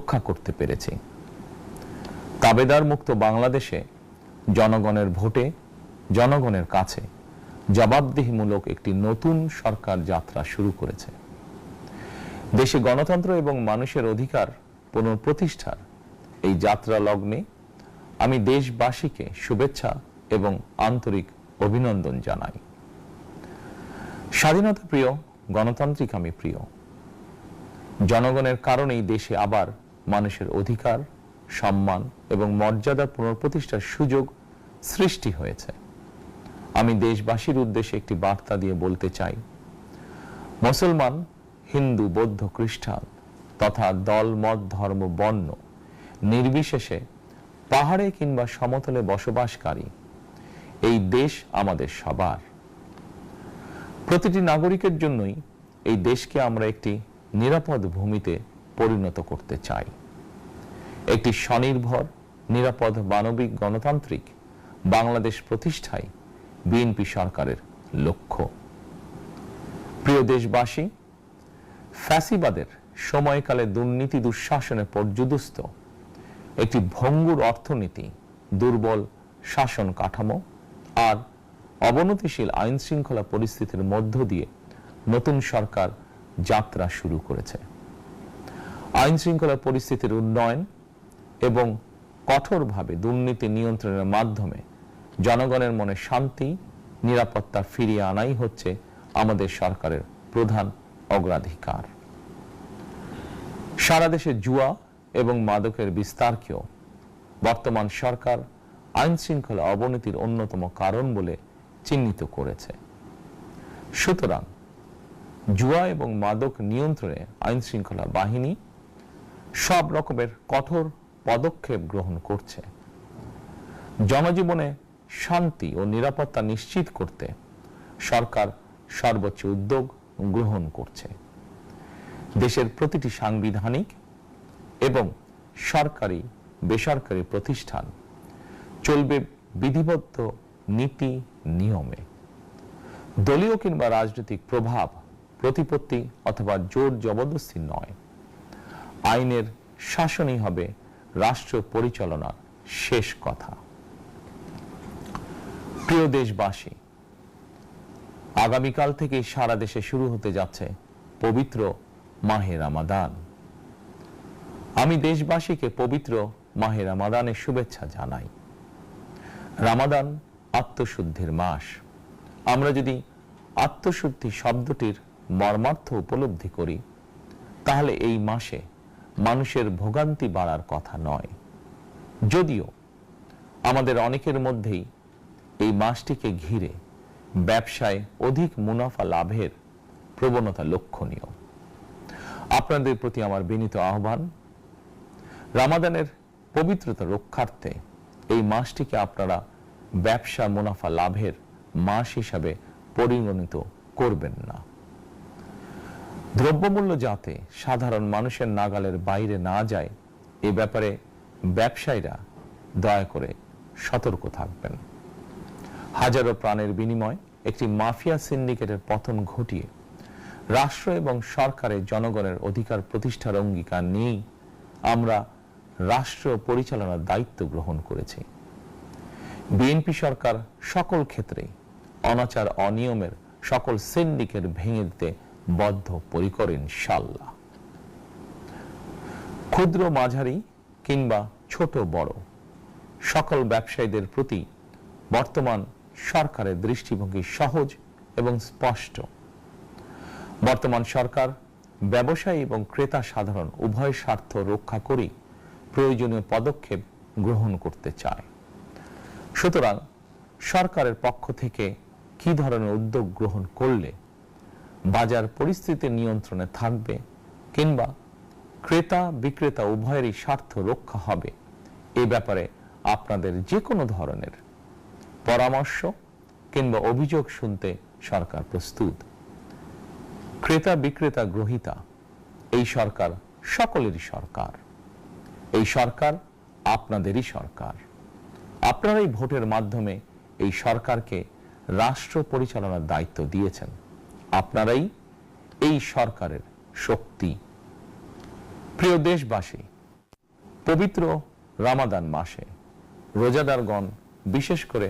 রক্ষা করতে পেরেছি। তাবেদার মুক্ত বাংলাদেশে জনগণের ভোটে জনগণের কাছে জবাবদিহিমূলক একটি নতুন সরকার যাত্রা শুরু করেছে। দেশে গণতন্ত্র এবং মানুষের অধিকার পুনঃপ্রতিষ্ঠার এই যাত্রা লগ্নে আমি দেশবাসীকে শুভেচ্ছা এবং আন্তরিক অভিনন্দন জানাই। স্বাধীনতা প্রিয়, গণতান্ত্রিক আমি প্রিয়। জনগণের কারণেই দেশে আবার মানুষের অধিকার, সম্মান এবং মর্যাদা পুনঃপ্রতিষ্ঠার সুযোগ সৃষ্টি হয়েছে। আমি দেশবাসীর উদ্দেশ্যে একটি বার্তা দিয়ে বলতে চাই, মুসলমান, হিন্দু, বৌদ্ধ, খ্রিস্টান তথা দল, মত, ধর্ম, বর্ণ নির্বিশেষে পাহাড়ে কিংবা সমতলে বসবাসকারী এই দেশ আমাদের সবার। প্রতিটি নাগরিকের জন্যই এই দেশকে আমরা একটি নিরাপদ ভূমিতে পরিণত করতে চাই। একটি স্বনির্ভর, নিরাপদ, মানবিক, গণতান্ত্রিক বাংলাদেশ প্রতিষ্ঠাই বিএনপি সরকারের লক্ষ্য। প্রিয় দেশবাসী, ফ্যাসিবাদের সময়কালে দুর্নীতি দুঃশাসনে পর্যুদস্ত একটি ভঙ্গুর অর্থনীতি, দুর্বল শাসন কাঠামো আর অবনতিশীল আইন শৃঙ্খলা পরিস্থিতির মধ্য দিয়ে নতুন সরকার যাত্রা শুরু করেছে। আইন শৃঙ্খলা পরিস্থিতির উন্নয়ন এবং কঠোরভাবে দুর্নীতি নিয়ন্ত্রণের মাধ্যমে জনগণের মনে শান্তি, নিরাপত্তা ফিরিয়ে আনাই হচ্ছে আমাদের সরকারের প্রধান অগ্রাধিকার। সারা দেশে জুয়া এবং মাদকের বিস্তারকেও বর্তমান সরকার আইন শৃঙ্খলা অবনতির অন্যতম কারণ বলে চিহ্নিত করেছে। সুতরাং জুয়া এবং মাদক নিয়ন্ত্রণে আইন শৃঙ্খলা বাহিনী সব রকমের কঠোর পদক্ষেপ গ্রহণ করছে। জনজীবনে শান্তি ও নিরাপত্তা নিশ্চিত করতে সরকার সর্বোচ্চ উদ্যোগ গ্রহণ করছে। দেশের প্রতিটি সাংবিধানিক এবং সরকারি বেসরকারি প্রতিষ্ঠান চলবে বিধিবদ্ধ নীতি নিয়মে। দলীয় কিংবা রাজনৈতিক প্রভাব, প্রতিপত্তি অথবা জোর জবরদস্তি নয়। আইনের শাসনই হবে রাষ্ট্র পরিচালনার শেষ কথা। প্রিয় দেশবাসী, আগামীকাল থেকে সারা দেশে শুরু হতে যাচ্ছে পবিত্র মাহে রমাদান। আমি দেশবাসীকে পবিত্র মাহে রমাদানের শুভেচ্ছা জানাই। রমাদান আত্মশুদ্ধির মাস। আমরা যদি আত্মশুদ্ধি শব্দটির মর্মার্থ উপলব্ধি করি, তাহলে এই মাসে মানুষের ভোগান্তি বাড়ার কথা নয়। যদিও আমাদের অনেকের মধ্যেই এই মাসটিকে ঘিরে ব্যবসায় অধিক মুনাফা লাভের প্রবণতা লক্ষণীয়। আপনাদের প্রতি আমার বিনীত আহ্বান, রমাদানের পবিত্রতা রক্ষার্থে এই মাসটিকে আপনারা ব্যবসা মুনাফা লাভের মাস হিসাবে পরিগণিত করবেন না। দ্রব্যমূল্য যাতে সাধারণ মানুষের নাগালের বাইরে না যায়, এ ব্যাপারে ব্যবসায়ীরা দয়া করে সতর্ক থাকবেন। হাজারো প্রাণের বিনিময়ে একটি মাফিয়া সিন্ডিকেটের পতন ঘটিয়ে রাষ্ট্র এবং সরকারের জনগণের অধিকার প্রতিষ্ঠার অঙ্গীকার নিয়েই আমরা রাষ্ট্র পরিচালনার দায়িত্ব গ্রহণ করেছি। বিএনপি সরকার সকল ক্ষেত্রে অনাচার অনিয়মের সকল সিন্ডিকেট ভেঙে দিতে বদ্ধপরিকর ইনশাআল্লাহ। ক্ষুদ্র, মাঝারি কিংবা ছোট বড় সকল ব্যবসায়ীদের প্রতি বর্তমান সরকারের দৃষ্টিভঙ্গি সহজ এবং স্পষ্ট। বর্তমান সরকার ব্যবসায়ী এবং ক্রেতা সাধারণ উভয় স্বার্থ রক্ষা করে প্রয়োজনীয় পদক্ষেপ গ্রহণ করতে চায়। সুতরাং সরকারের পক্ষ থেকে কি ধরনের উদ্যোগ গ্রহণ করলে বাজার পরিস্থিতি নিয়ন্ত্রণে থাকবে কিংবা ক্রেতা বিক্রেতা উভয়েরই স্বার্থ রক্ষা হবে, এ ব্যাপারে আপনাদের যে কোনো ধরনের পরামর্শ কিংবা অভিযোগ শুনতে সরকার প্রস্তুত। ক্রেতা বিক্রেতা গ্রহীতা এই সরকার সকলেরই সরকার। এই সরকার আপনাদেরই সরকার। আপনারাই ভোটের মাধ্যমে এই সরকারকে রাষ্ট্র পরিচালনার দায়িত্ব দিয়েছেন। আপনারাই এই সরকারের শক্তি। প্রিয় দেশবাসী, পবিত্র রামাদান মাসে রোজাদারগণ বিশেষ করে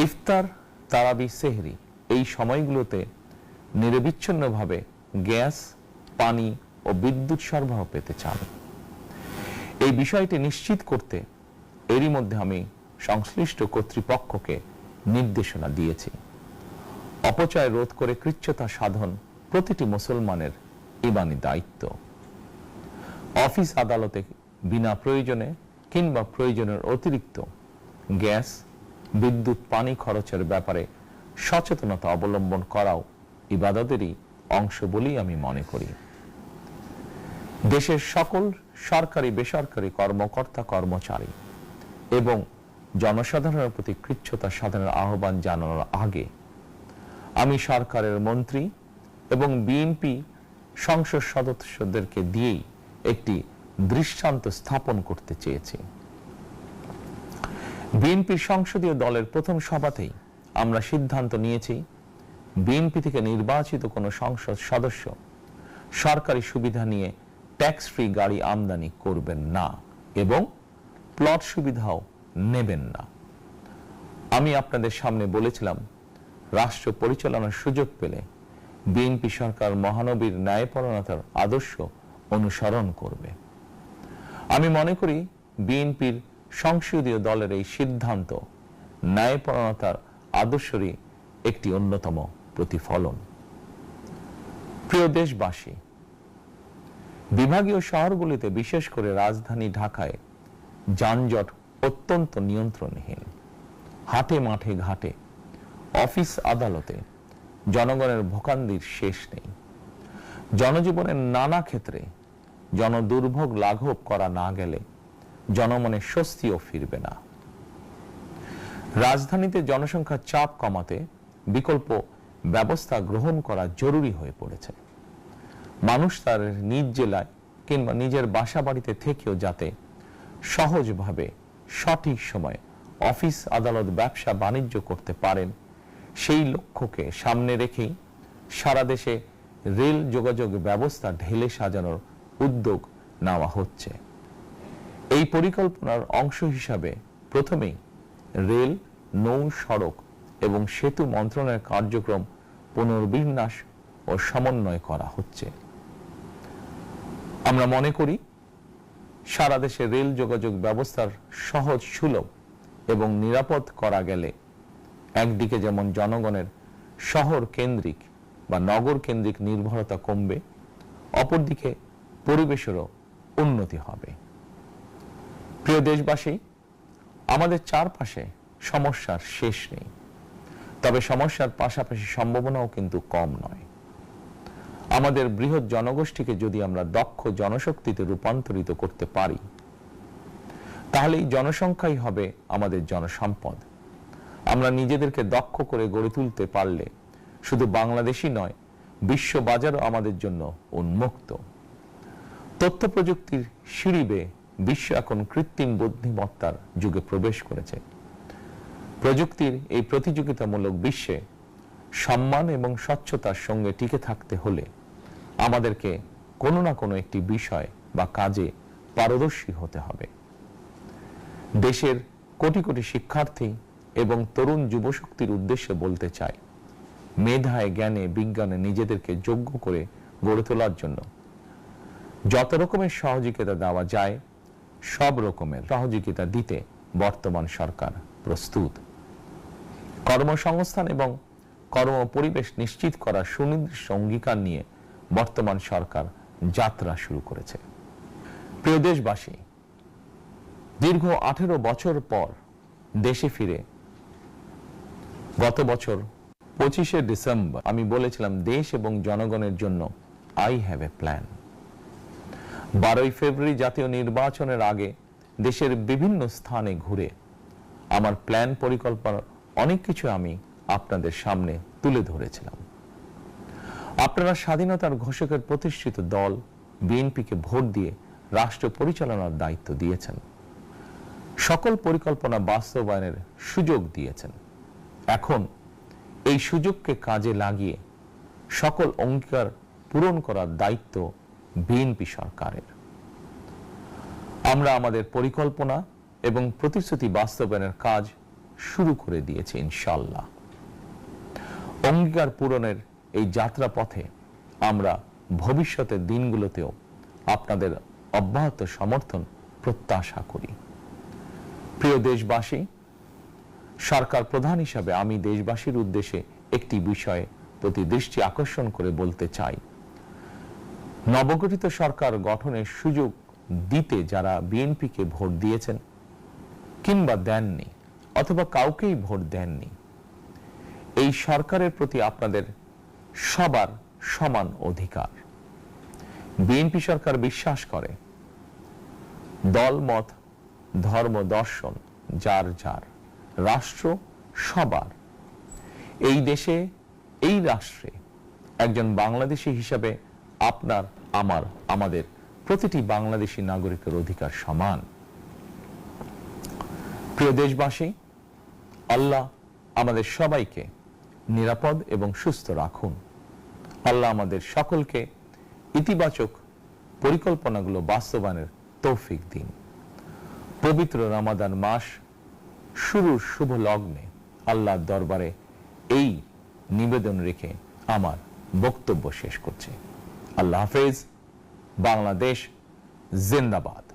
ইফতার, তারাবি, সেহরি এই সময়গুলোতে নিরবিচ্ছিন্নভাবে গ্যাস, পানি ও বিদ্যুৎ সরবরাহ পেতে চান। এই বিষয়টি নিশ্চিত করতে এরই মধ্যে আমি সংশ্লিষ্ট কর্তৃপক্ষকে নির্দেশনা দিয়েছি। অপচয় রোধ করে কৃচ্ছ্রতা সাধন প্রতিটি মুসলমানের ইমানি দায়িত্ব। অফিস আদালতে বিনা প্রয়োজনে কিংবা প্রয়োজনের অতিরিক্ত গ্যাস, বিদ্যুৎ, পানি খরচের ব্যাপারে সচেতনতা অবলম্বন করাও ইবাদতেরই অংশ বলেই আমি মনে করি। দেশের সকল সরকারি, বেসরকারি কর্মকর্তা, কর্মচারী এবং জনসাধারণের প্রতি কৃচ্ছ্রতা সাধনের আহ্বান জানানোর আগে আমি সরকারের মন্ত্রী এবং বিএনপি সংসদ সদস্যদেরকে দিয়েই একটি দৃষ্টান্ত স্থাপন করতে চেয়েছি। বিএনপির সংসদীয় দলের প্রথম সভাতেই আমরা সিদ্ধান্ত নিয়েছি, বিএনপি থেকে নির্বাচিত কোনো সংসদ সদস্য সরকারি সুবিধা নিয়ে ট্যাক্স ফ্রি গাড়ি আমদানি করবেন না এবং প্লট সুবিধাও নেবেন না। আমি আপনাদের সামনে বলেছিলাম, রাষ্ট্র পরিচালনার সুযোগ পেলে বিএনপি সরকার মহানবীর ন্যায়পরায়ণতার আদর্শ অনুসরণ করবে। আমি মনে করি বিএনপির সংসদীয় দলের এই সিদ্ধান্ত ন্যায়পরায়ণতার আদর্শেরই একটি অন্যতম প্রতিফলন। প্রিয় দেশবাসী, বিভাগীয় শহরগুলিতে বিশেষ করে রাজধানী ঢাকায় যানজট অত্যন্ত নিয়ন্ত্রণহীন। হাটে, মাঠে, ঘাটে, অফিস, আদালতে জনগণের ভোগান্তির শেষ নেই। জনজীবনের নানা ক্ষেত্রে জনদুর্ভোগ লাঘব করা না গেলে জনমনে স্বস্তিও ফিরবে না। রাজধানীতে জনসংখ্যার চাপ কমাতে বিকল্প ব্যবস্থা গ্রহণ করা জরুরি হয়ে পড়েছে। মানুষ তার নিজ জেলায় কিংবা নিজের বাসা বাড়িতে থেকেও যাতে সহজভাবে সঠিক সময়ে অফিস, আদালত, ব্যবসা বাণিজ্য করতে পারেন, সেই লক্ষ্যকে সামনে রেখেই সারা দেশে রেল যোগাযোগ ব্যবস্থা ঢেলে সাজানোর উদ্যোগ নেওয়া হচ্ছে। এই পরিকল্পনার অংশ হিসাবে প্রথমেই রেল, নৌ, সড়ক এবং সেতু মন্ত্রণালয়ের কার্যক্রম পুনর্বিন্যাস ও সমন্বয় করা হচ্ছে। আমরা মনে করি সারা দেশে রেল যোগাযোগ ব্যবস্থার সহজ, সুলভ এবং নিরাপদ করা গেলে একদিকে যেমন জনগণের শহর কেন্দ্রিক বা নগর কেন্দ্রিক নির্ভরতা কমবে, অপরদিকে পরিবেশেরও উন্নতি হবে। প্রিয় দেশবাসী, আমাদের চারপাশে সমস্যার শেষ নেই, তবে সমস্যার পাশাপাশি সম্ভাবনাও কিন্তু কম নয়। আমাদের বৃহৎ জনগোষ্ঠীকে যদি আমরা দক্ষ জনশক্তিতে রূপান্তরিত করতে পারি, তাহলে এই জনসংখ্যাই হবে আমাদের জনসম্পদ। আমরা নিজেদেরকে দক্ষ করে গড়ে তুলতে পারলে শুধু বাংলাদেশই নয়, বিশ্ব বাজারও আমাদের জন্য উন্মুক্ত। তথ্য প্রযুক্তির সিঁড়ি বেয়ে বিশ্ব এখন কৃত্রিম বুদ্ধিমত্তার যুগে প্রবেশ করেছে। প্রযুক্তির এই প্রতিযোগিতামূলক বিশ্বে সম্মান এবং স্বচ্ছতার সঙ্গে টিকে থাকতে হলে আমাদেরকে কোনো না কোনো একটি বিষয় বা কাজে পারদর্শী হতে হবে। দেশের কোটি কোটি শিক্ষার্থী এবং তরুণ যুবশক্তির উদ্দেশ্যে বলতে চাই, মেধায়, জ্ঞানে, বিজ্ঞানে নিজেদেরকে যোগ্য করে গড়ে তোলার জন্য যত রকমের সহযোগিতা দেওয়া যায় সব রকমের সহযোগিতা দিতে বর্তমান সরকার প্রস্তুত। কর্মসংস্থান এবং কর্ম পরিবেশ নিশ্চিত করার সুনির্দিষ্ট অঙ্গীকার নিয়ে বর্তমান সরকার যাত্রা শুরু করেছে। প্রিয় দেশবাসী, দীর্ঘ 18 বছর পর দেশে ফিরে গত বছর 25শে ডিসেম্বর আমি বলেছিলাম, দেশ এবং জনগণের জন্য আই হ্যাভ এ প্ল্যান। 12ই ফেব্রুয়ারি জাতীয় নির্বাচনের আগে দেশের বিভিন্ন স্থানে ঘুরে আমার প্ল্যান, পরিকল্পনার অনেক কিছু আমি আপনাদের সামনে তুলে ধরেছিলাম। আপনারা স্বাধীনতার ঘোষকের প্রতিষ্ঠিত দল বিএনপিকে ভোট দিয়ে রাষ্ট্র পরিচালনার দায়িত্ব দিয়েছেন, সকল পরিকল্পনা বাস্তবায়নের সুযোগ দিয়েছেন। এখন এই সুযোগকে কাজে লাগিয়ে সকল অঙ্গীকার পূরণ করার দায়িত্ব বিএনপি সরকারের। আমরা আমাদের পরিকল্পনা এবং প্রতিশ্রুতি বাস্তবায়নের কাজ শুরু করে দিয়েছি ইনশাআল্লাহ। অঙ্গীকার পূরণের এই যাত্রা পথে আমরা ভবিষ্যতের দিনগুলোতেও আপনাদের অব্যাহত সমর্থন প্রত্যাশা করি। প্রিয় দেশবাসী, সরকার প্রধান হিসাবে আমি দেশবাসীর উদ্দেশ্যে একটি বিষয়ে প্রতি দৃষ্টি আকর্ষণ করে বলতে চাই। নবগঠিত সরকার গঠনের সুযোগ দিতে যারা বিএনপিকে ভোট দিয়েছেন কিংবা দেননি অথবা কাউকেই ভোট দেননি, এই সরকারের প্রতি আপনাদের সবার সমান অধিকার। বিএনপি সরকার বিশ্বাস করে দল মত ধর্ম দর্শন যার যার, রাষ্ট্র সবার। এই দেশে এই রাষ্ট্রে একজন বাংলাদেশী হিসাবে আপনার আমার আমাদের প্রতিটি বাংলাদেশী নাগরিকের অধিকার সমান। প্রিয় দেশবাসী, আল্লাহ আমাদের সবাইকে নিরাপদ এবং সুস্থ রাখুন। আল্লাহ আমাদের সকলকে ইতিবাচক পরিকল্পনাগুলো বাস্তবায়নের তৌফিক দিন। পবিত্র রমাদান মাস শুরুর শুভ লগ্নে আল্লাহর দরবারে এই নিবেদন রেখে আমার বক্তব্য শেষ করছি। আল্লাহ হাফেজ। বাংলাদেশ জিন্দাবাদ।